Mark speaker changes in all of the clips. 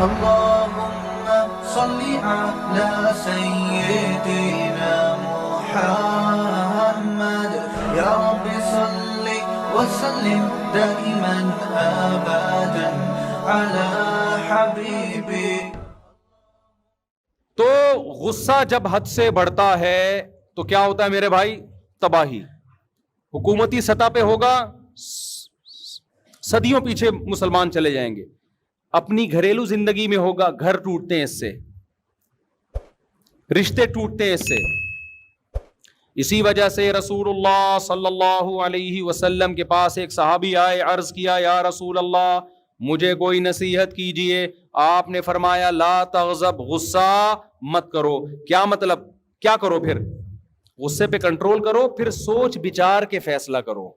Speaker 1: اللهم صل على سيدنا محمد يا رب صل وسلم دائما ابدا على حبيبي.
Speaker 2: تو غصہ جب حد سے بڑھتا ہے تو کیا ہوتا ہے میرے بھائی؟ تباہی. حکومتی سطح پہ ہوگا، صدیوں پیچھے مسلمان چلے جائیں گے. اپنی گھریلو زندگی میں ہوگا، گھر ٹوٹتے ہیں اس سے، رشتے ٹوٹتے ہیں اس سے. اسی وجہ سے رسول اللہ صلی اللہ علیہ وسلم کے پاس ایک صحابی آئے، عرض کیا یا رسول اللہ مجھے کوئی نصیحت کیجئے. آپ نے فرمایا لا تغضب، غصہ مت کرو. کیا مطلب؟ کیا کرو پھر؟ غصے پہ کنٹرول کرو، پھر سوچ بچار کے فیصلہ کرو،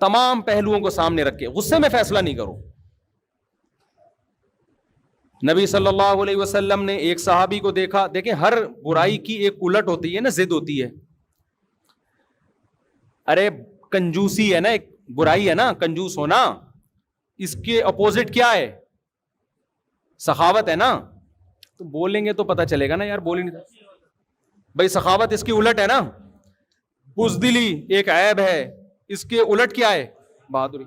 Speaker 2: تمام پہلوؤں کو سامنے رکھ کے. غصے میں فیصلہ نہیں کرو. نبی صلی اللہ علیہ وسلم نے ایک صحابی کو دیکھا. دیکھیں ہر برائی کی ایک الٹ ہوتی ہے نا، ضد ہوتی ہے. ارے کنجوسی ہے نا، ایک برائی ہے نا، کنجوس ہونا. اس کے اپوزٹ کیا ہے؟ سخاوت ہے نا. تو بولیں گے تو پتہ چلے گا نا یار، بولیں گے بھائی سخاوت اس کی الٹ ہے نا. بزدلی ایک عیب ہے، اس کے الٹ کیا ہے؟ بہادری.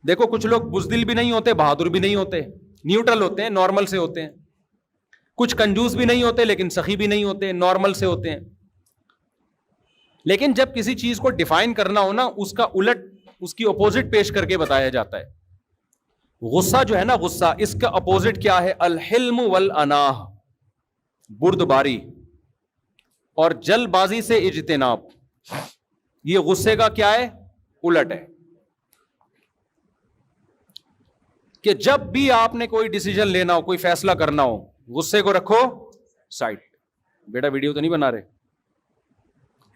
Speaker 2: دیکھو کچھ لوگ بزدل بھی نہیں ہوتے، بہادر بھی نہیں ہوتے، نیوٹرل ہوتے ہیں، نارمل سے ہوتے ہیں. کچھ کنجوس بھی نہیں ہوتے لیکن سخی بھی نہیں ہوتے، نارمل سے ہوتے ہیں. لیکن جب کسی چیز کو ڈیفائن کرنا ہو نا، اس کا الٹ، اس کی اپوزٹ پیش کر کے بتایا جاتا ہے. غصہ جو ہے نا، غصہ، اس کا اپوزٹ کیا ہے؟ الحلم والاناہ، بردباری اور جلد بازی سے اجتناب. یہ غصے کا کیا ہے؟ الٹ ہے. کہ جب بھی آپ نے کوئی ڈیسیجن لینا ہو، کوئی فیصلہ کرنا ہو، غصے کو رکھو سائڈ. بیٹا ویڈیو تو نہیں بنا رہے.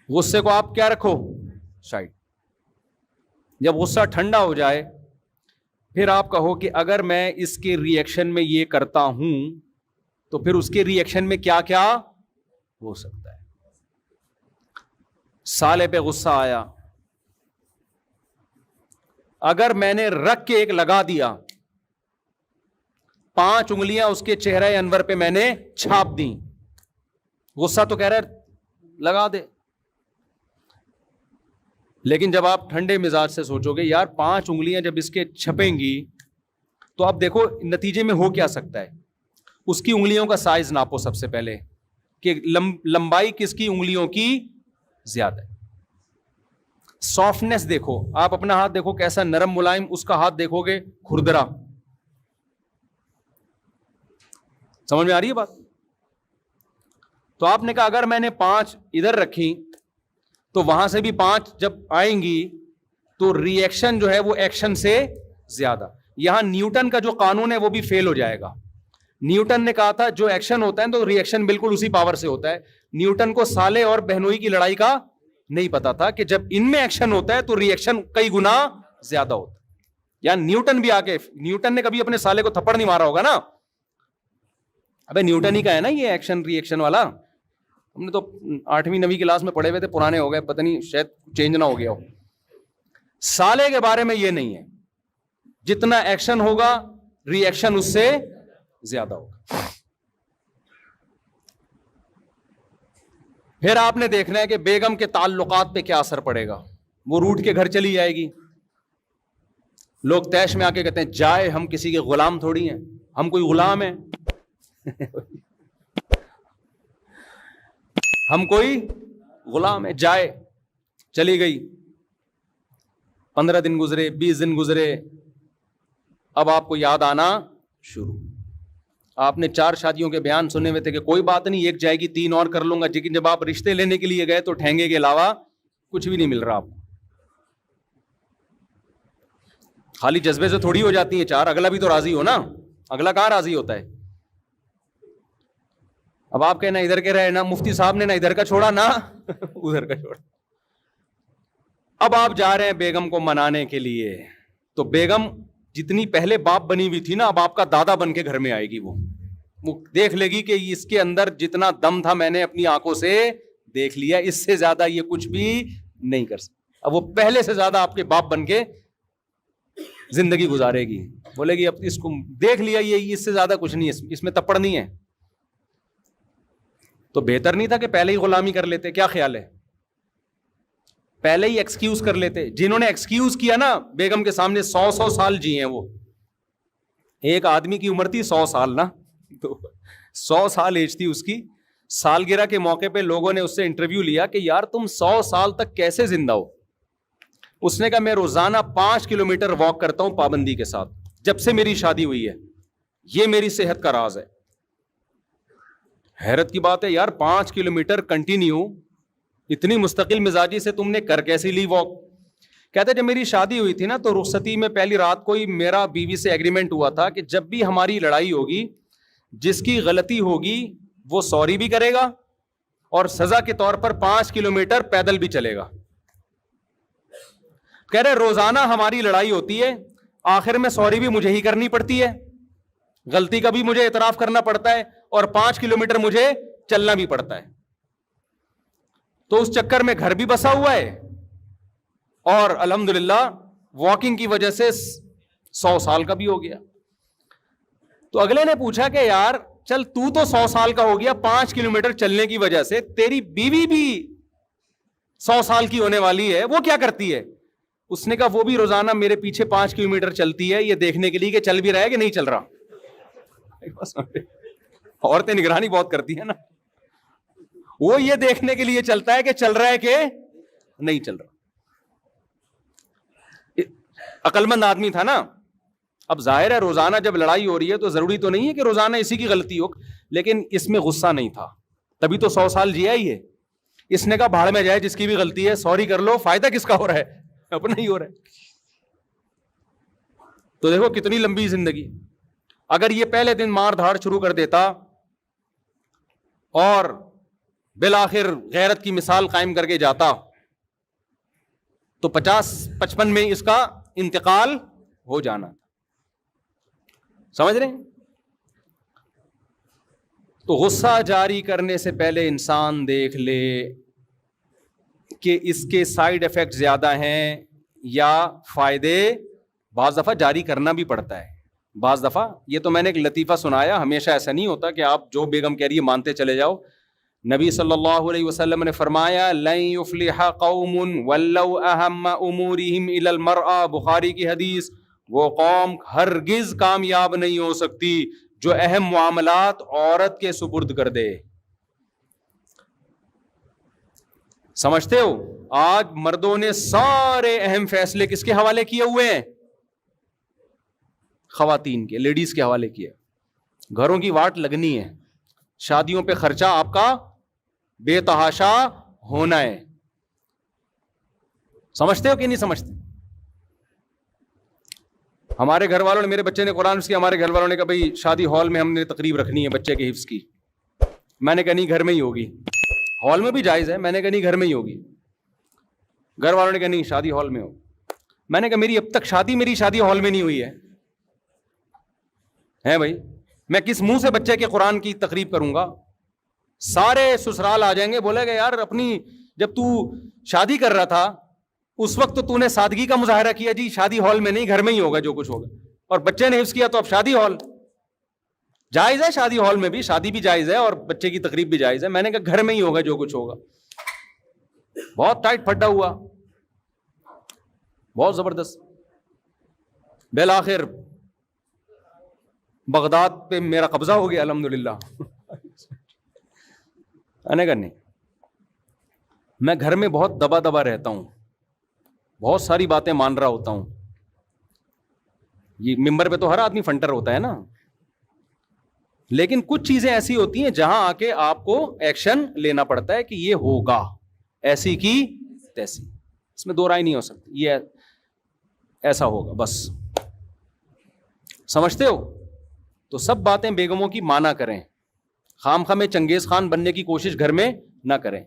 Speaker 2: غصے کو آپ کیا رکھو؟ سائڈ. جب غصہ ٹھنڈا ہو جائے پھر آپ کہو کہ اگر میں اس کے ری ایکشن میں یہ کرتا ہوں تو پھر اس کے ری ایکشن میں کیا کیا ہو سکتا ہے. سالے پہ غصہ آیا، اگر میں نے رکھ کے ایک لگا دیا، 5 انگلیاں اس کے چہرے انور پہ میں نے چھاپ دی، غصہ تو کہہ رہا ہے لگا دے. لیکن جب آپ ٹھنڈے مزاج سے سوچو گے یار 5 انگلیاں جب اس کے چھپیں گی تو اب دیکھو نتیجے میں ہو کیا سکتا ہے. اس کی انگلیوں کا سائز ناپو سب سے پہلے کہ لمبائی کس کی انگلیوں کی زیادہ ہے. سافٹنس دیکھو، آپ اپنا ہاتھ دیکھو کیسا نرم ملائم، اس کا ہاتھ دیکھو گے کھردرا. سمجھ میں آ رہی ہے بات؟ تو آپ نے کہا اگر میں نے 5 ادھر رکھی تو وہاں سے بھی 5 جب آئیں گی تو ری ایکشن جو ہے وہ ایکشن سے زیادہ. یہاں نیوٹن کا جو قانون ہے وہ بھی فیل ہو جائے گا. نیوٹن نے کہا تھا جو ایکشن ہوتا ہے تو ری ایکشن بالکل اسی پاور سے ہوتا ہے. نیوٹن کو سالے اور بہنوئی کی لڑائی کا نہیں پتا تھا کہ جب ان میں ایکشن ہوتا ہے تو ری ایکشن کئی گنا زیادہ ہوتا ہے. یا نیوٹن بھی آگے، نیوٹن نے کبھی اپنے سالے کو تھپڑ نہیں مارا ہوگا نا. ابے نیوٹن ہی کا ہے نا یہ ایکشن ری ایکشن والا. ہم نے تو 8ویں 9ویں کلاس میں پڑھے ہوئے تھے، پرانے ہو گئے، پتہ نہیں شاید چینج نہ ہو گیا ہو. سالے کے بارے میں یہ نہیں ہے، جتنا ایکشن ہوگا ری ایکشن اس سے زیادہ ہوگا. پھر آپ نے دیکھنا ہے کہ بیگم کے تعلقات پہ کیا اثر پڑے گا. وہ روٹ کے گھر چلی جائے گی. لوگ تیش میں آ کے کہتے ہیں جائے، ہم کسی کے غلام تھوڑی ہیں، ہم کوئی غلام ہیں ہم کوئی غلام ہے. جائے، چلی گئی، 15 دن گزرے، 20 دن گزرے، اب آپ کو یاد آنا شروع. آپ نے 4 شادیوں کے بیان سنے ہوئے تھے کہ کوئی بات نہیں، ایک جائے گی 3 اور کر لوں گا. لیکن جب آپ رشتے لینے کے لیے گئے تو ٹھینگے کے علاوہ کچھ بھی نہیں مل رہا آپ کو. خالی جذبے سے تھوڑی ہو جاتی ہیں 4، اگلا بھی تو راضی ہو نا. اگلا کہاں راضی ہوتا ہے؟ اب آپ کہنا ادھر کے رہے نا، مفتی صاحب نے نہ ادھر کا چھوڑا نہ ادھر کا چھوڑا. اب آپ جا رہے ہیں بیگم کو منانے کے لیے، تو بیگم جتنی پہلے باپ بنی ہوئی تھی نا، اب آپ کا دادا بن کے گھر میں آئے گی. وہ دیکھ لے گی کہ اس کے اندر جتنا دم تھا میں نے اپنی آنکھوں سے دیکھ لیا، اس سے زیادہ یہ کچھ بھی نہیں کر سکتا. اب وہ پہلے سے زیادہ آپ کے باپ بن کے زندگی گزارے گی. بولے گی اب اس کو دیکھ لیا, یہ اس سے زیادہ کچھ نہیں ہے, اس میں تپڑ نہیں ہے. تو بہتر نہیں تھا کہ پہلے ہی غلامی کر لیتے؟ کیا خیال ہے؟ پہلے ہی ایکسکیوز کر لیتے. جنہوں نے ایکسکیوز کیا نا بیگم کے سامنے, 100 سال جیے ہیں وہ. ایک آدمی کی عمر تھی 100 سال نا, تو 100 سال ایج تھی اس کی. سالگرہ کے موقع پہ لوگوں نے اس سے انٹرویو لیا کہ یار تم 100 سال تک کیسے زندہ ہو؟ اس نے کہا میں روزانہ 5 کلومیٹر واک کرتا ہوں پابندی کے ساتھ, جب سے میری شادی ہوئی ہے, یہ میری صحت کا راز ہے. حیرت کی بات ہے یار, 5 کلومیٹر کنٹینیو, اتنی مستقل مزاجی سے تم نے کر کیسی لی واک؟ کہتے جب میری شادی ہوئی تھی نا تو رخصتی میں پہلی رات کو ہی میرا بیوی سے ایگریمنٹ ہوا تھا کہ جب بھی ہماری لڑائی ہوگی, جس کی غلطی ہوگی وہ سوری بھی کرے گا اور سزا کے طور پر 5 کلومیٹر پیدل بھی چلے گا. کہہ رہے روزانہ ہماری لڑائی ہوتی ہے, آخر میں سوری بھی مجھے ہی کرنی پڑتی ہے, غلطی کا بھی مجھے اعتراف کرنا پڑتا ہے, اور 5 کلومیٹر مجھے چلنا بھی پڑتا ہے. تو اس چکر میں گھر بھی بسا ہوا ہے, اور الحمدللہ واکنگ کی وجہ سے 100 سال کا بھی ہو گیا. تو اگلے نے پوچھا کہ یار چل تو 100 سال کا ہو گیا 5 کلومیٹر چلنے کی وجہ سے, تیری بیوی بھی 100 سال کی ہونے والی ہے, وہ کیا کرتی ہے؟ اس نے کہا وہ بھی روزانہ میرے پیچھے 5 کلومیٹر چلتی ہے, یہ دیکھنے کے لیے کہ چل بھی رہا ہے کہ نہیں چل رہا. عورتیں نگرانی بہت کرتی ہیں نا, وہ یہ دیکھنے کے لیے چلتا ہے کہ چل رہا ہے کہ نہیں چل رہا. عقل مند آدمی تھا نا. اب ظاہر ہے روزانہ جب لڑائی ہو رہی ہے تو ضروری تو نہیں ہے کہ روزانہ اسی کی غلطی ہو, لیکن اس میں غصہ نہیں تھا, تبھی تو 100 سال جیا ہی ہے. اس نے کہا بھاڑ میں جائے جس کی بھی غلطی ہے, سوری کر لو, فائدہ کس کا ہو رہا ہے؟ اپنا ہی ہو رہا ہے. تو دیکھو کتنی لمبی زندگی. اگر یہ پہلے دن مار دھاڑ شروع کر دیتا اور بالآخر غیرت کی مثال قائم کر کے جاتا تو 50-55 میں اس کا انتقال ہو جانا. سمجھ رہے ہیں؟ تو غصہ جاری کرنے سے پہلے انسان دیکھ لے کہ اس کے سائیڈ ایفیکٹ زیادہ ہیں یا فائدے. بعض دفعہ جاری کرنا بھی پڑتا ہے, بعض دفعہ. یہ تو میں نے ایک لطیفہ سنایا, ہمیشہ ایسا نہیں ہوتا کہ آپ جو بیگم کہہ رہی ہے مانتے چلے جاؤ. نبی صلی اللہ علیہ وسلم نے فرمایا لن یفلح قوم ولو اہم امورہم الی المرأة, بخاری کی حدیث, وہ قوم ہرگز کامیاب نہیں ہو سکتی جو اہم معاملات عورت کے سپرد کر دے. سمجھتے ہو آج مردوں نے سارے اہم فیصلے کس کے حوالے کیے ہوئے ہیں؟ خواتین کے, لیڈیز کے حوالے کیے. گھروں کی واٹ لگنی ہے, شادیوں پہ خرچہ آپ کا بے تحاشا ہونا ہے. سمجھتے ہو کہ نہیں سمجھتے؟ ہمارے گھر والوں نے, میرے بچے نے قرآن کی, ہمارے گھر والوں نے کہا بھائی شادی ہال میں ہم نے تقریب رکھنی ہے بچے کے حفظ کی. میں نے کہا نہیں گھر میں ہی ہوگی. ہال میں بھی جائز ہے, میں نے کہا نہیں گھر میں ہی ہوگی. گھر والوں نے کہا نہیں شادی ہال میں ہو. میں نے کہا میری اب تک میری شادی ہال میں نہیں ہوئی ہے بھائی, میں کس منہ سے بچے کے قرآن کی تقریب کروں گا؟ سارے سسرال آ جائیں گے, بولے گا یار اپنی جب تو شادی کر رہا تھا اس وقت تو نے سادگی کا مظاہرہ کیا, جی شادی ہال میں نہیں گھر میں ہی ہوگا جو کچھ ہوگا, اور بچے نے حفظ کیا تو اب شادی ہال. جائز ہے شادی ہال میں بھی, شادی بھی جائز ہے اور بچے کی تقریب بھی جائز ہے. میں نے کہا گھر میں ہی ہوگا جو کچھ ہوگا. بہت ٹائٹ پھڈا ہوا, بہت زبردست. بالآخر بغداد پہ میرا قبضہ ہو گیا الحمدللہ. نہیں, میں گھر میں بہت دبا دبا رہتا ہوں, بہت ساری باتیں مان رہا ہوتا ہوں. یہ ممبر پہ تو ہر آدمی فنٹر ہوتا ہے نا, لیکن کچھ چیزیں ایسی ہوتی ہیں جہاں آ کے آپ کو ایکشن لینا پڑتا ہے کہ یہ ہوگا, ایسی کی تیسی, اس میں دو رائے نہیں ہو سکتی, یہ ایسا ہوگا بس. سمجھتے ہو؟ تو سب باتیں بیگموں کی مانا کریں, خام خواہ میں چنگیز خان بننے کی کوشش گھر میں نہ کریں.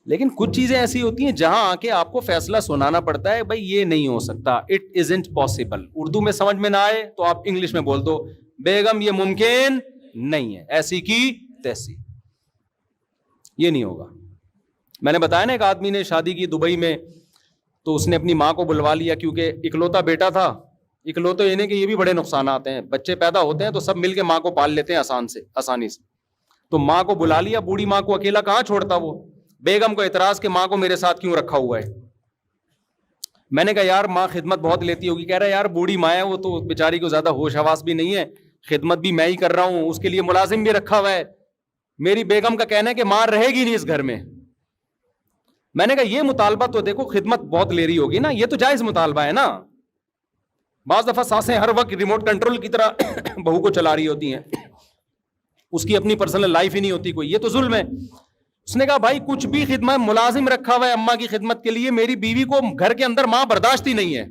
Speaker 2: لیکن کچھ چیزیں ایسی ہوتی ہیں جہاں آ کے آپ کو فیصلہ سنانا پڑتا ہے, بھائی یہ نہیں ہو سکتا, اٹ ازنٹ پاسبل. اردو میں سمجھ میں نہ آئے تو آپ انگلش میں بول دو, بیگم یہ ممکن نہیں ہے, ایسی کی تیسی, یہ نہیں ہوگا. میں نے بتایا نا ایک آدمی نے شادی کی دبئی میں, تو اس نے اپنی ماں کو بلوا لیا کیونکہ اکلوتا بیٹا تھا, اکلوتے انہیں کہ یہ بھی بڑے نقصانات ہیں. بچے پیدا ہوتے ہیں تو سب مل کے ماں کو پال لیتے ہیں آسانی سے. تو ماں کو بلا لیا, بوڑھی ماں کو اکیلا کہاں چھوڑتا وہ. بیگم کو اعتراض کہ ماں کو میرے ساتھ کیوں رکھا ہوا ہے. میں نے کہا یار ماں خدمت بہت لیتی ہوگی. کہہ رہا ہے یار بوڑھی ماں ہے, وہ تو بیچاری کو زیادہ ہوش حواس بھی نہیں ہے, خدمت بھی میں ہی کر رہا ہوں, اس کے لیے ملازم بھی رکھا ہوا ہے. میری بیگم کا کہنا ہے کہ ماں رہے گی نہیں اس گھر میں. میں نے کہا یہ مطالبہ تو دیکھو خدمت بہت لے رہی ہوگی نا, یہ تو جائز مطالبہ ہے نا. بعض دفعہ ساسیں ہر وقت ریموٹ کنٹرول کی طرح بہو کو چلا رہی ہوتی ہیں, اس کی اپنی پرسنل لائف ہی نہیں ہوتی کوئی, یہ تو ظلم ہے. اس نے کہا بھائی کچھ بھی خدمت, ملازم رکھا ہوا ہے اماں کی خدمت کے لیے, میری بیوی کو گھر کے اندر ماں برداشت ہی نہیں ہے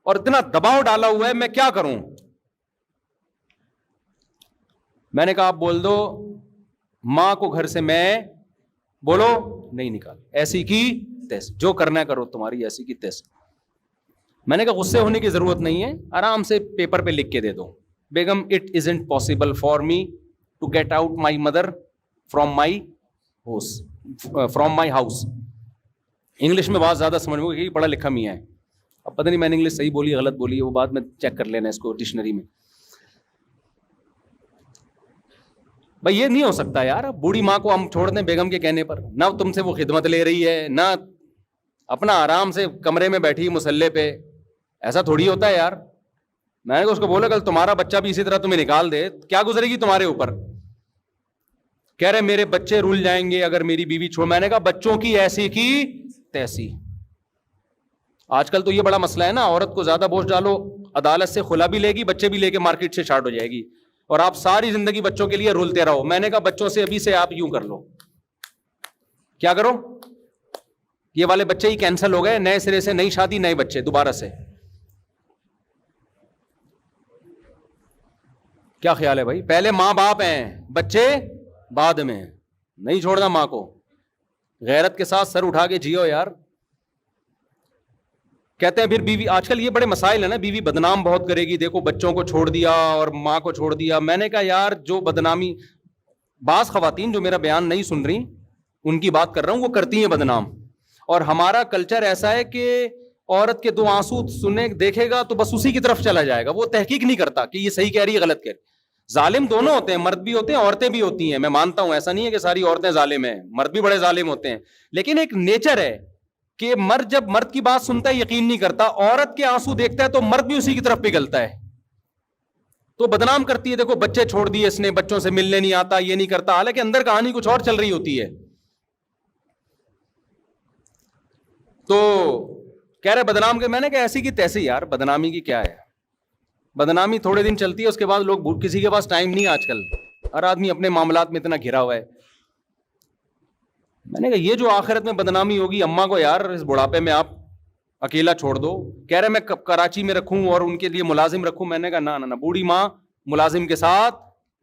Speaker 2: اور اتنا دباؤ ڈالا ہوا ہے, میں کیا کروں. میں نے کہا آپ بول دو ماں کو گھر سے میں بولو نہیں نکال, ایسی کی تیسی, جو کرنا ہے کرو تمہاری ایسی کی تیسی. میں نے کہا غصے ہونے کی ضرورت نہیں ہے, آرام سے پیپر پہ لکھ کے دے دو. بیگم it isn't possible for me to get out my mother from my house. English میں بات زیادہ سمجھ میں, پڑھا لکھا میاں ہے. اب پتہ نہیں میں نے انگلش صحیح بولی غلط بولی, وہ بعد میں چیک کر لینا اس کو ڈکشنری میں. بھائی یہ نہیں ہو سکتا یار, بوڑھی ماں کو ہم چھوڑ دیں بیگم کے کہنے پر, نہ تم سے وہ خدمت لے رہی ہے, نہ اپنا آرام سے کمرے میں بیٹھی مسلے پہ. ایسا تھوڑی ہوتا ہے یار. میں نے اس کو بولا کل تمہارا بچہ بھی اسی طرح تمہیں نکال دے, کیا گزرے گی تمہارے اوپر. کہہ رہے میرے بچے رول جائیں گے اگر میری بیوی چھوڑ. میں نے کہا بچوں کی ایسی کی تیسی. آج کل تو یہ بڑا مسئلہ ہے نا, عورت کو زیادہ بوجھ ڈالو عدالت سے خلا بھی لے گی, بچے بھی لے کے مارکیٹ سے شارٹ ہو جائے گی, اور آپ ساری زندگی بچوں کے لیے رولتے رہو. میں نے کہا بچوں سے ابھی سے آپ یوں کر لو, کیا کرو, یہ والے بچے ہی کینسل ہو گئے, نئے سرے سے نئی شادی نئے بچے دوبارہ سے. کیا خیال ہے بھائی, پہلے ماں باپ ہیں, بچے بعد میں. نہیں چھوڑنا ماں کو, غیرت کے ساتھ سر اٹھا کے جیو یار. کہتے ہیں پھر بیوی, آج کل یہ بڑے مسائل ہیں نا, بیوی بدنام بہت کرے گی, دیکھو بچوں کو چھوڑ دیا اور ماں کو چھوڑ دیا. میں نے کہا یار جو بدنامی, بعض خواتین جو میرا بیان نہیں سن رہی ان کی بات کر رہا ہوں, وہ کرتی ہیں بدنام. اور ہمارا کلچر ایسا ہے کہ عورت کے دو آنسو سننے دیکھے گا تو بس اسی کی طرف چلا جائے گا, وہ تحقیق نہیں کرتا کہ یہ صحیح کہہ رہی ہے غلط کہہ رہی. ظالم دونوں ہوتے ہیں, مرد بھی ہوتے ہیں عورتیں بھی ہوتی ہیں, میں مانتا ہوں, ایسا نہیں ہے کہ ساری عورتیں ظالم ہیں, مرد بھی بڑے ظالم ہوتے ہیں. لیکن ایک نیچر ہے کہ مرد جب مرد کی بات سنتا ہے یقین نہیں کرتا, عورت کے آنسو دیکھتا ہے تو مرد بھی اسی کی طرف پگھلتا ہے, تو بدنام کرتی ہے. دیکھو بچے چھوڑ دیے اس نے, بچوں سے ملنے نہیں آتا, یہ نہیں کرتا, حالانکہ اندر کہانی کچھ اور چل رہی ہوتی ہے. تو کہہ رہے بدنام کے. میں نے کہا ایسی کی تیسی یار, بدنامی کی کیا ہے, بدنامی تھوڑے دن چلتی ہے, اس کے بعد لوگ, کسی کے پاس ٹائم نہیں آج کل, ہر آدمی اپنے معاملات میں اتنا گھرا ہوا ہے. میں نے کہا یہ جو آخرت میں بدنامی ہوگی اماں کو یار اس بڑھاپے میں آپ اکیلا چھوڑ دو. کہہ رہے میں کراچی میں رکھوں اور ان کے لیے ملازم رکھوں. میں نے کہا نہ, بوڑھی ماں ملازم کے ساتھ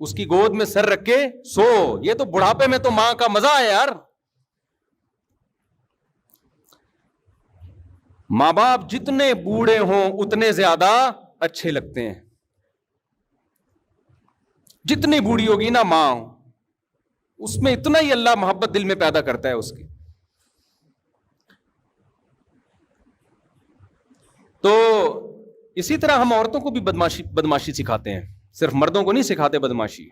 Speaker 2: اس کی گود میں سر رکھ کے سو, یہ تو بڑھاپے میں تو ماں کا مزہ ہے یار. ماں باپ جتنے بوڑھے ہوں اتنے زیادہ اچھے لگتے ہیں. جتنی بوڑھی ہوگی نا ماں, اس میں اتنا ہی اللہ محبت دل میں پیدا کرتا ہے اس کی. تو اسی طرح ہم عورتوں کو بھی بدماشی سکھاتے ہیں, صرف مردوں کو نہیں سکھاتے بدماشی.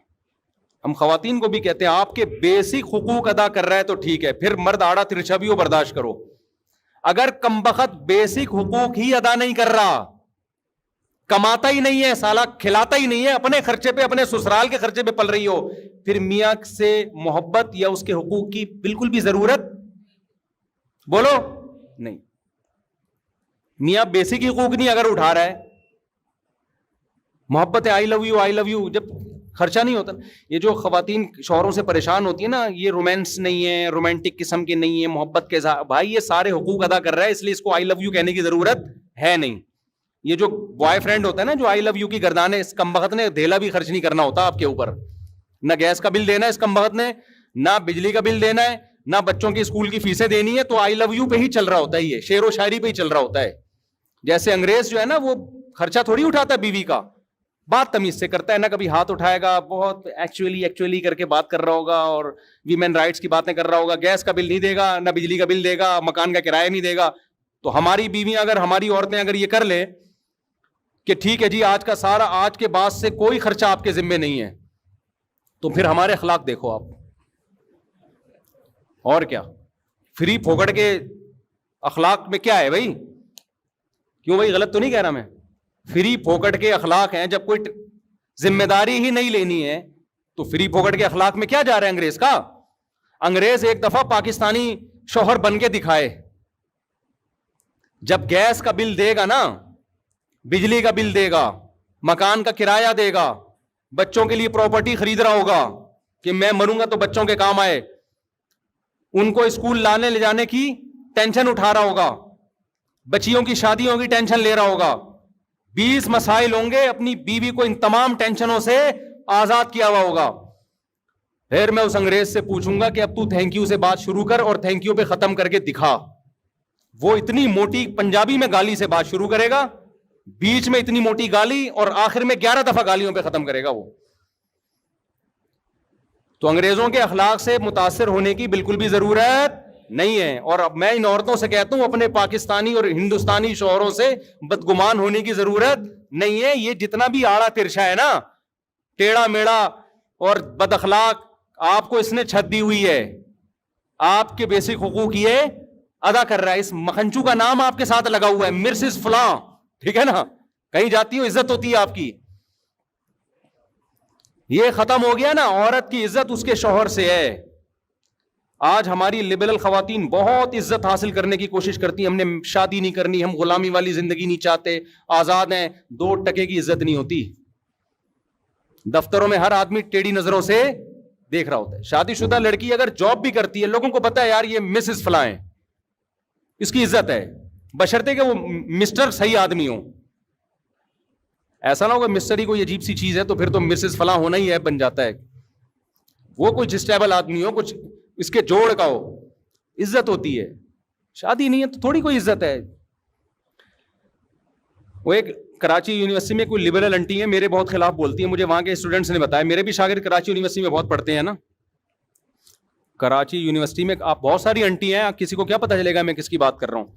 Speaker 2: ہم خواتین کو بھی کہتے ہیں آپ کے بیسک حقوق ادا کر رہا ہے تو ٹھیک ہے, پھر مرد آڑا ترچھا بھی ہو برداشت کرو. اگر کمبخت بیسک حقوق ہی ادا نہیں کر رہا, کماتا ہی نہیں ہے, سالہ کھلاتا ہی نہیں ہے, اپنے خرچے پہ, اپنے سسرال کے خرچے پہ پل رہی ہو, پھر میاں سے محبت یا اس کے حقوق کی بالکل بھی ضرورت بولو نہیں. میاں بیسک حقوق نہیں اگر اٹھا رہا ہے, محبت ہے, آئی love you I love you, جب خرچہ نہیں ہوتا. یہ جو خواتین شوہروں سے پریشان ہوتی ہے نا, یہ رومانس نہیں ہے, رومانٹک قسم کے نہیں ہے, محبت کے ساتھ, بھائی یہ سارے حقوق ادا کر رہا ہے, اس لیے اس کو آئی لو یو کہنے کی ضرورت ہے نہیں. یہ جو بوائے فرینڈ ہوتا ہے نا جو آئی لو یو کی گردانے, اس کمبخت نے دھیلا بھی خرچ نہیں کرنا ہوتا آپ کے اوپر, نہ گیس کا بل دینا ہے اس کمبخت نے, نہ بجلی کا بل دینا ہے, نہ بچوں کی اسکول کی فیسیں دینی ہے, تو آئی لو یو پہ ہی چل رہا ہوتا ہے, یہ شعر و شاعری پہ ہی چل رہا ہوتا ہے. جیسے انگریز جو ہے نا وہ خرچہ تھوڑی اٹھاتا ہے بیوی کا, بات تمیز سے کرتا ہے, نہ کبھی ہاتھ اٹھائے گا, بہت ایکچولی کر کے بات کر رہا ہوگا اور ویمن رائٹس کی باتیں کر رہا ہوگا, گیس کا بل نہیں دے گا, نہ بجلی کا بل دے گا, مکان کا کرایہ نہیں دے گا. تو ہماری بیویاں اگر, ہماری عورتیں اگر یہ کر لے کہ ٹھیک ہے جی آج کا سارا آج کے بعد سے کوئی خرچہ آپ کے ذمے نہیں ہے, تو پھر ہمارے اخلاق دیکھو آپ. اور کیا فری پھوکٹ کے اخلاق میں کیا ہے بھائی؟ کیوں بھائی غلط تو نہیں کہہ رہا میں؟ فری پھوکٹ کے اخلاق ہیں. جب کوئی ذمہ داری ہی نہیں لینی ہے تو فری پھوکٹ کے اخلاق میں کیا جا رہا ہے انگریز کا؟ انگریز ایک دفعہ پاکستانی شوہر بن کے دکھائے. جب گیس کا بل دے گا نا, بجلی کا بل دے گا, مکان کا کرایہ دے گا, بچوں کے لیے پراپرٹی خرید رہا ہوگا کہ میں مروں گا تو بچوں کے کام آئے, ان کو اسکول لانے لے جانے کی ٹینشن اٹھا رہا ہوگا, بچیوں کی شادیوں کی ٹینشن لے رہا ہوگا, 20 مسائل ہوں گے, اپنی بیوی کو ان تمام ٹینشنوں سے آزاد کیا ہوا ہوگا. پھر میں اس انگریز سے پوچھوں گا کہ اب تو تھینک یو سے بات شروع کر اور تھینک یو پہ ختم کر کے دکھا. وہ اتنی موٹی پنجابی میں گالی سے بات شروع کرے گا, بیچ میں اتنی موٹی گالی, اور آخر میں 11 دفعہ گالیوں پہ ختم کرے گا وہ. تو انگریزوں کے اخلاق سے متاثر ہونے کی بالکل بھی ضرورت نہیں ہے. اور اب میں ان عورتوں سے کہتا ہوں اپنے پاکستانی اور ہندوستانی شوہروں سے بدگمان ہونے کی ضرورت نہیں ہے. یہ جتنا بھی آڑا ترچھا ہے نا, ٹیڑھا میڑا اور بد اخلاق, آپ کو اس نے چھت دی ہوئی ہے, آپ کے بیسک حقوق یہ ادا کر رہا ہے. اس مکھنچو کا نام آپ کے ساتھ لگا ہوا ہے, مرسز فلاں, ٹھیک ہے نا, کہیں جاتی ہو عزت ہوتی ہے آپ کی. یہ ختم ہو گیا نا, عورت کی عزت اس کے شوہر سے ہے. آج ہماری لبرل خواتین بہت عزت حاصل کرنے کی کوشش کرتی ہیں, ہم نے شادی نہیں کرنی, ہم غلامی والی زندگی نہیں چاہتے, آزاد ہیں. 2 ٹکے کی عزت نہیں ہوتی. دفتروں میں ہر آدمی ٹیڑھی نظروں سے دیکھ رہا ہوتا ہے. شادی شدہ لڑکی اگر جاب بھی کرتی ہے, لوگوں کو پتا ہے یار یہ مسز فلاں ہے, اس کی عزت ہے, بشرطے کہ وہ مسٹر صحیح آدمی ہو. ایسا نہ ہوگا مسٹر ہی کوئی عجیب سی چیز ہے تو پھر تو مسز فلاں ہونا ہی ہے بن جاتا ہے. وہ کوئی جسٹیبل آدمی ہو, کچھ اس کے جوڑ کا ہو, عزت ہوتی ہے. شادی نہیں ہے تو تھوڑی کوئی عزت ہے. وہ ایک کراچی یونیورسٹی میں کوئی لبرل انٹی ہے, میرے بہت خلاف بولتی ہے, مجھے وہاں کے اسٹوڈنٹس نے بتایا, میرے بھی شاگرد کراچی یونیورسٹی میں بہت پڑھتے ہیں نا. کراچی یونیورسٹی میں آپ بہت ساری انٹی ہیں, کسی کو کیا پتہ چلے گا میں کس کی بات کر رہا ہوں.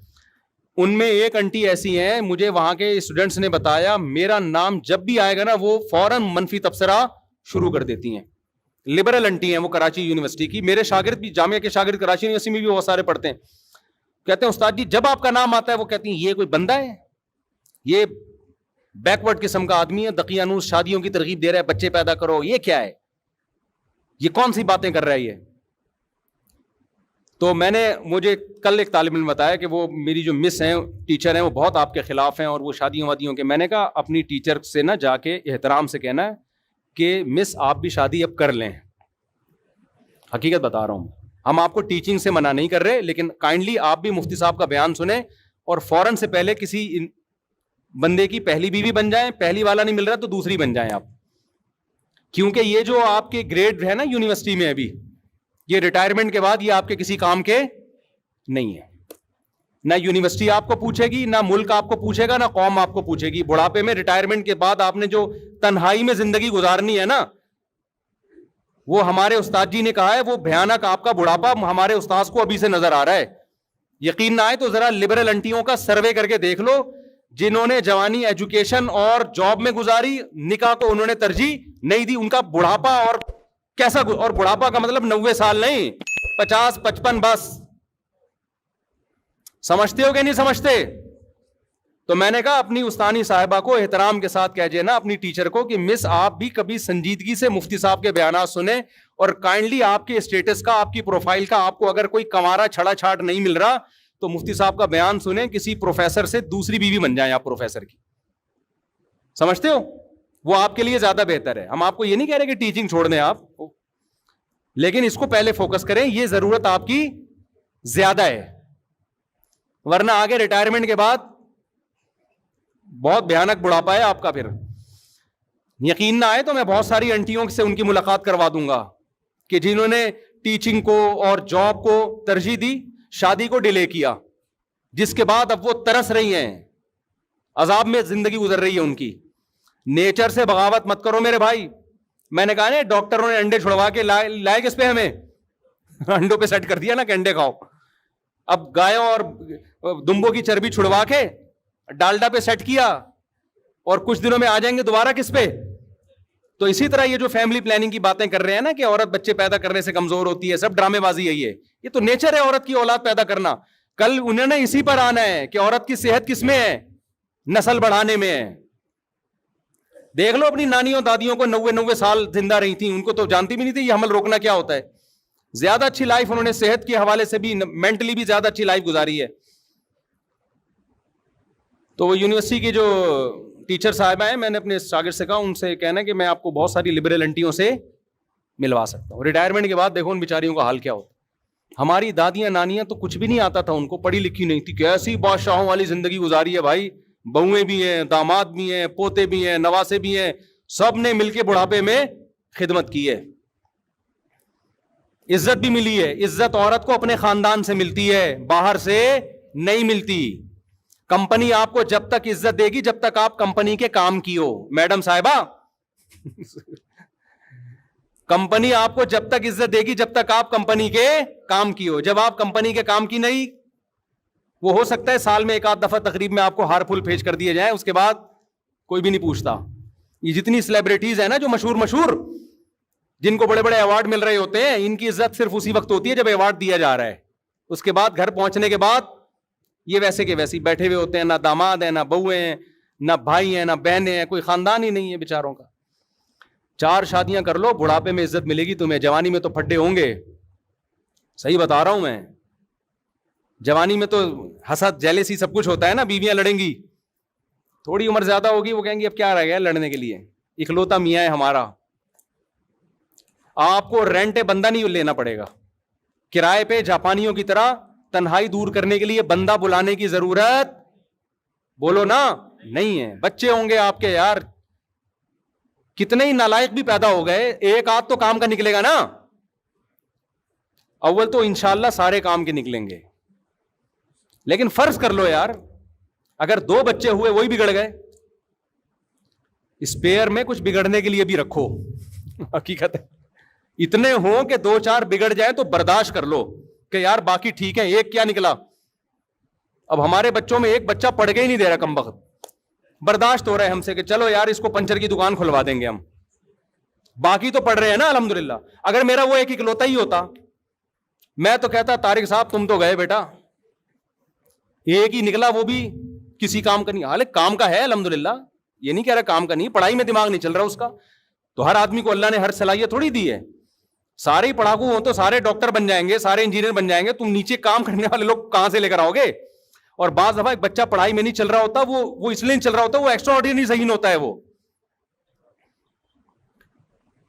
Speaker 2: ان میں ایک انٹی ایسی ہیں, مجھے وہاں کے اسٹوڈنٹس نے بتایا, میرا نام جب بھی آئے گا نا وہ فوراً منفی تبصرہ شروع کر دیتی ہیں. لبرل انٹی ہیں وہ کراچی یونیورسٹی کی. میرے شاگرد بھی, جامعہ کے شاگرد کراچی یونیورسٹی میں بھی بہت سارے پڑھتے ہیں. کہتے ہیں استاد جی جب آپ کا نام آتا ہے وہ کہتی ہیں یہ کوئی بندہ ہے, یہ بیکورڈ قسم کا آدمی ہے, دقیانوس شادیوں کی ترغیب دے رہا ہے, بچے پیدا کرو, یہ کیا ہے, یہ کون سی باتیں کر رہا ہے یہ. تو مجھے کل ایک طالب علم بتایا کہ وہ میری جو مس ہیں, ٹیچر ہیں, وہ بہت آپ کے خلاف ہیں اور وہ شادیوں وادیوں کے. میں نے کہا اپنی ٹیچر سے نا جا کے احترام سے کہنا ہے کہ مس آپ بھی شادی اب کر لیں. حقیقت بتا رہا ہوں, ہم آپ کو ٹیچنگ سے منع نہیں کر رہے, لیکن کائنڈلی آپ بھی مفتی صاحب کا بیان سنیں اور فوراً سے پہلے کسی بندے کی پہلی بیوی بن جائیں. پہلی والا نہیں مل رہا تو دوسری بن جائیں آپ, کیونکہ یہ جو آپ کے گریڈ ہے نا یونیورسٹی میں ابھی, یہ ریٹائرمنٹ کے بعد یہ آپ کے کسی کام کے نہیں ہے. نہ یونیورسٹی آپ کو پوچھے گی, نہ ملک آپ کو پوچھے گا, نہ قوم آپ کو پوچھے گی. بڑھاپے میں ریٹائرمنٹ کے بعد آپ نے جو تنہائی میں زندگی گزارنی ہے نا, وہ ہمارے استاد جی نے کہا ہے وہ بھیانک آپ کا بڑھاپا ہمارے استاذ کو ابھی سے نظر آ رہا ہے. یقین نہ آئے تو ذرا لبرل انٹیوں کا سروے کر کے دیکھ لو, جنہوں نے جوانی ایجوکیشن اور جاب میں گزاری, نکاح کو انہوں نے ترجیح نہیں دی, ان کا بڑھاپا اور کیسا, اور بڑھاپا کا مطلب 90 سال نہیں, 50-55 بس. سمجھتے ہو کہ نہیں سمجھتے؟ تو میں نے کہا اپنی استانی صاحبہ کو احترام کے ساتھ کہہ دینا, اپنی ٹیچر کو, کہ مس آپ بھی کبھی سنجیدگی سے مفتی صاحب کے بیانات سنیں اور کائنڈلی آپ کے اسٹیٹس کا, آپ کی پروفائل کا, آپ کو اگر کوئی کمارا چھڑا چھاٹ نہیں مل رہا تو مفتی صاحب کا بیان سنیں, کسی پروفیسر سے دوسری بیوی بن جائیں آپ پروفیسر کی. سمجھتے ہو؟ وہ آپ کے لیے زیادہ بہتر ہے. ہم آپ کو یہ نہیں کہہ رہے کہ ٹیچنگ چھوڑ دیں آپ, لیکن اس کو پہلے فوکس کریں, یہ ضرورت آپ کی زیادہ ہے, ورنہ آگے ریٹائرمنٹ کے بعد بہت بھیانک بڑھاپا ہے آپ کا. پھر یقین نہ آئے تو میں بہت ساری انٹیوں سے ان کی ملاقات کروا دوں گا کہ جنہوں نے ٹیچنگ کو اور جاب کو ترجیح دی, شادی کو ڈیلے کیا, جس کے بعد اب وہ ترس رہی ہیں, عذاب میں زندگی گزر رہی ہے ان کی. نیچر سے بغاوت مت کرو میرے بھائی. میں نے کہا نا ڈاکٹروں نے انڈے چھڑوا کے لائے کس پہ, ہمیں انڈوں پہ سیٹ کر دیا نا کہ انڈے کھاؤ. اب گایوں اور دمبوں کی چربی چھڑوا کے ڈالڈا پہ سیٹ کیا اور کچھ دنوں میں آ جائیں گے دوبارہ کس پہ؟ تو اسی طرح یہ جو فیملی پلاننگ کی باتیں کر رہے ہیں نا کہ عورت بچے پیدا کرنے سے کمزور ہوتی ہے، سب ڈرامے بازی ہے، یہ تو نیچر ہے عورت کی اولاد پیدا کرنا. کل انہوں نے اسی پر آنا ہے کہ عورت کی صحت کس میں ہے؟ نسل بڑھانے میں ہے. دیکھ لو اپنی نانیوں دادیوں کو 90 سال زندہ رہی تھیں، ان کو تو جانتی بھی نہیں تھی یہ حمل روکنا کیا ہوتا ہے. زیادہ اچھی لائف انہوں نے صحت کے حوالے سے بھی، مینٹلی بھی زیادہ اچھی لائف گزاری ہے. تو وہ یونیورسٹی کی جو ٹیچر صاحبہ ہیں، میں نے اپنے شاگرد سے کہا ان سے کہنا کہ میں آپ کو بہت ساری لبرل انٹیوں سے ملوا سکتا ہوں. ریٹائرمنٹ کے بعد دیکھو ان بیچاریوں کا حال کیا ہوتا. ہماری دادیاں نانیاں تو کچھ بھی نہیں آتا تھا ان کو، پڑھی لکھی نہیں تھی، کیسی بادشاہوں والی زندگی گزاری ہے بھائی. بہویں بھی ہیں، داماد بھی ہیں، پوتے بھی ہیں، نواسے بھی ہیں، سب نے مل کے بڑھاپے میں خدمت کی ہے. عزت بھی ملی ہے. عزت عورت کو اپنے خاندان سے ملتی ہے، باہر سے نہیں ملتی. کمپنی آپ کو جب تک عزت دے گی جب تک آپ کمپنی کے کام کی ہو. میڈم صاحبہ کمپنی آپ کو جب تک عزت دے گی جب تک آپ کمپنی کے کام کی ہو. جب آپ کمپنی کے کام کی نہیں، وہ ہو سکتا ہے سال میں ایک آدھ دفعہ تقریب میں آپ کو ہار پھول بھیج کر دیے جائیں، اس کے بعد کوئی بھی نہیں پوچھتا. یہ جتنی سیلیبریٹیز ہیں نا جو مشہور جن کو بڑے بڑے ایوارڈ مل رہے ہوتے ہیں، ان کی عزت صرف اسی وقت ہوتی ہے جب ایوارڈ دیا جا رہا ہے. اس کے بعد گھر پہنچنے کے بعد یہ ویسے کے ویسے بیٹھے ہوئے ہوتے ہیں، نہ داماد ہیں، نہ بہویں ہیں، نہ بھائی ہیں، نہ بہنیں ہیں، کوئی خاندان ہی نہیں ہے بیچاروں کا. 4 شادیاں کر لو، بڑھاپے میں عزت ملے گی تمہیں. جوانی میں تو پھڈے ہوں گے، صحیح بتا رہا ہوں میں. جوانی میں تو حسد جیلیسی سب کچھ ہوتا ہے نا، بیویاں لڑیں گی. تھوڑی عمر زیادہ ہوگی وہ کہیں گی اب کیا رہ گیا لڑنے کے لیے، اکلوتا میاں ہے ہمارا. آپ کو رینٹ بندہ نہیں لینا پڑے گا، کرائے پہ جاپانیوں کی طرح تنہائی دور کرنے کے لیے بندہ بلانے کی ضرورت بولو نا نہیں ہے. بچے ہوں گے آپ کے یار، کتنے ہی نالائق بھی پیدا ہو گئے، ایک آدھ تو کام کا نکلے گا نا. اول تو انشاءاللہ سارے کام کے نکلیں گے، لیکن فرض کر لو یار اگر 2 بچے ہوئے وہی بگڑ گئے، اسپیئر میں کچھ بگڑنے کے لیے بھی رکھو. حقیقت ہے اتنے ہوں کہ 2-4 بگڑ جائیں تو برداشت کر لو کہ یار باقی ٹھیک ہے، ایک کیا نکلا. اب ہمارے بچوں میں ایک بچہ پڑھ کے ہی نہیں دے رہا کم وقت، برداشت ہو رہا ہے ہم سے کہ چلو یار اس کو پنچر کی دکان کھلوا دیں گے ہم، باقی تو پڑھ رہے ہیں نا الحمدللہ. اگر میرا وہ ایک اکلوتا ہی ہوتا میں تو کہتا طارق صاحب تم تو گئے بیٹا، ایک ہی نکلا وہ بھی کسی کام کا نہیں. حالانکہ کام کا ہے الحمدللہ، یہ نہیں کہہ رہا کام کا نہیں، پڑھائی میں دماغ نہیں چل رہا اس کا. تو ہر آدمی کو اللہ نے ہر صلاحیت تھوڑی دی ہے. سارے ہی پڑھاکو ہوں تو سارے ڈاکٹر بن جائیں گے، سارے انجینئر بن جائیں گے، تم نیچے کام کرنے والے لوگ کہاں سے لے کر آؤ گے. اور بعض دفعہ ایک بچہ پڑھائی میں نہیں چل رہا ہوتا، وہ اس لیے نہیں چل رہا ہوتا، وہ ایکسٹرا آرڈینری ذہین ہوتا ہے. وہ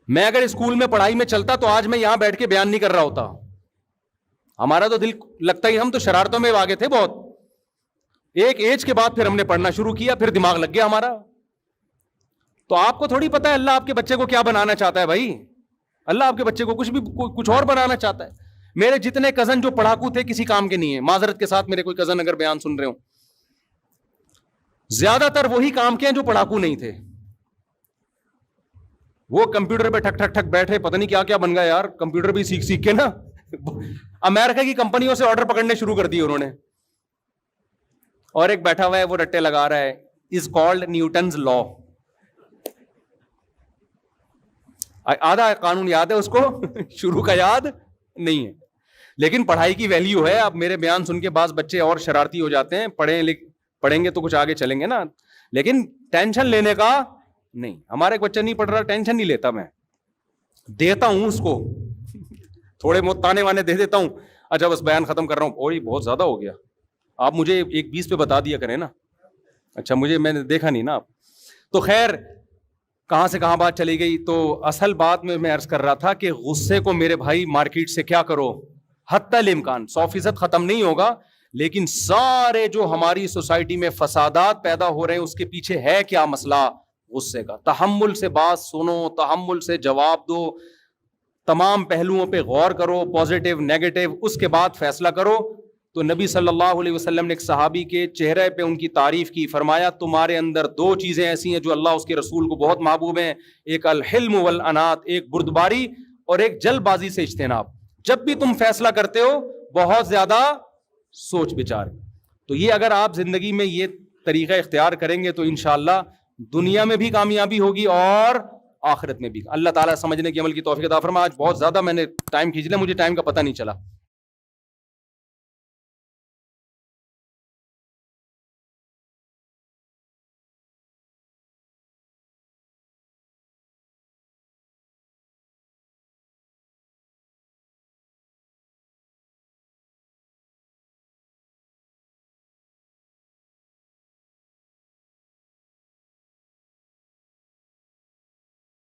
Speaker 2: میں اگر اسکول میں پڑھائی میں چلتا تو آج میں یہاں بیٹھ کے بیان نہیں کر رہا ہوتا. ہمارا تو دل لگتا ہی، ہم تو شرارتوں میں آگے تھے بہت. ایک ایج کے بعد پھر ہم نے پڑھنا شروع کیا، پھر دماغ لگ گیا ہمارا. تو آپ کو تھوڑی پتا ہے اللہ آپ کے بچے کو کیا بنانا چاہتا ہے بھائی. اللہ آپ کے بچے کو کچھ اور بنانا چاہتا ہے. میرے جتنے کزن جو پڑھاکو تھے کسی کام کے نہیں ہیں، معذرت کے ساتھ میرے کوئی کزن اگر بیان سن رہے ہوں، زیادہ تر وہی کام کے ہیں جو پڑھاکو نہیں تھے. وہ کمپیوٹر پہ ٹھک ٹھک ٹھک بیٹھے، پتہ نہیں کیا کیا بن گیا یار. کمپیوٹر بھی سیکھ کے نا امریکہ کی کمپنیوں سے آرڈر پکڑنے شروع کر دیے انہوں نے. اور ایک بیٹھا ہوا ہے وہ رٹے لگا رہا ہے، از کالڈ نیوٹنز لا. آدھا قانون یاد ہے اس کو، شروع کا یاد نہیں ہے. لیکن پڑھائی کی ویلیو ہے. اب میرے بیان سن کے بعض بچے اور شرارتی ہو جاتے ہیں، پڑھیں گے تو کچھ آگے چلیں گے نا، لیکن ٹینشن لینے کا نہیں. ہمارا ایک بچہ نہیں پڑھ رہا، ٹینشن نہیں لیتا، میں دیتا ہوں اس کو تھوڑے بہت تانے وانے دے دیتا ہوں. اچھا بس بیان ختم کر رہا ہوں، اور یہ بہت زیادہ ہو گیا، آپ مجھے 1:20 پہ بتا دیا کریں نا. اچھا میں نے دیکھا نہیں نا آپ. تو خیر کہاں سے کہاں بات چلی گئی. تو اصل بات میں عرض کر رہا تھا کہ غصے کو میرے بھائی مارکیٹ سے کیا کرو، حتی الامکان 100% ختم نہیں ہوگا، لیکن سارے جو ہماری سوسائٹی میں فسادات پیدا ہو رہے ہیں اس کے پیچھے ہے کیا مسئلہ؟ غصے کا. تحمل سے بات سنو، تحمل سے جواب دو، تمام پہلوؤں پہ غور کرو، پازیٹیو نیگیٹو، اس کے بعد فیصلہ کرو. تو نبی صلی اللہ علیہ وسلم نے ایک صحابی کے چہرے پہ ان کی تعریف کی، فرمایا تمہارے اندر 2 چیزیں ایسی ہیں جو اللہ اس کے رسول کو بہت محبوب ہیں، ایک الحلم والانات، ایک بردباری اور ایک جلد بازی سے اجتناب. جب بھی تم فیصلہ کرتے ہو بہت زیادہ سوچ بچار. تو یہ اگر آپ زندگی میں یہ طریقہ اختیار کریں گے تو انشاءاللہ دنیا میں بھی کامیابی ہوگی اور آخرت میں بھی. اللہ تعالیٰ سمجھنے کی عمل کی توفیق عطا فرمائے. آج بہت زیادہ میں نے ٹائم کھینچ لیا, مجھے ٹائم کا پتہ نہیں چلا.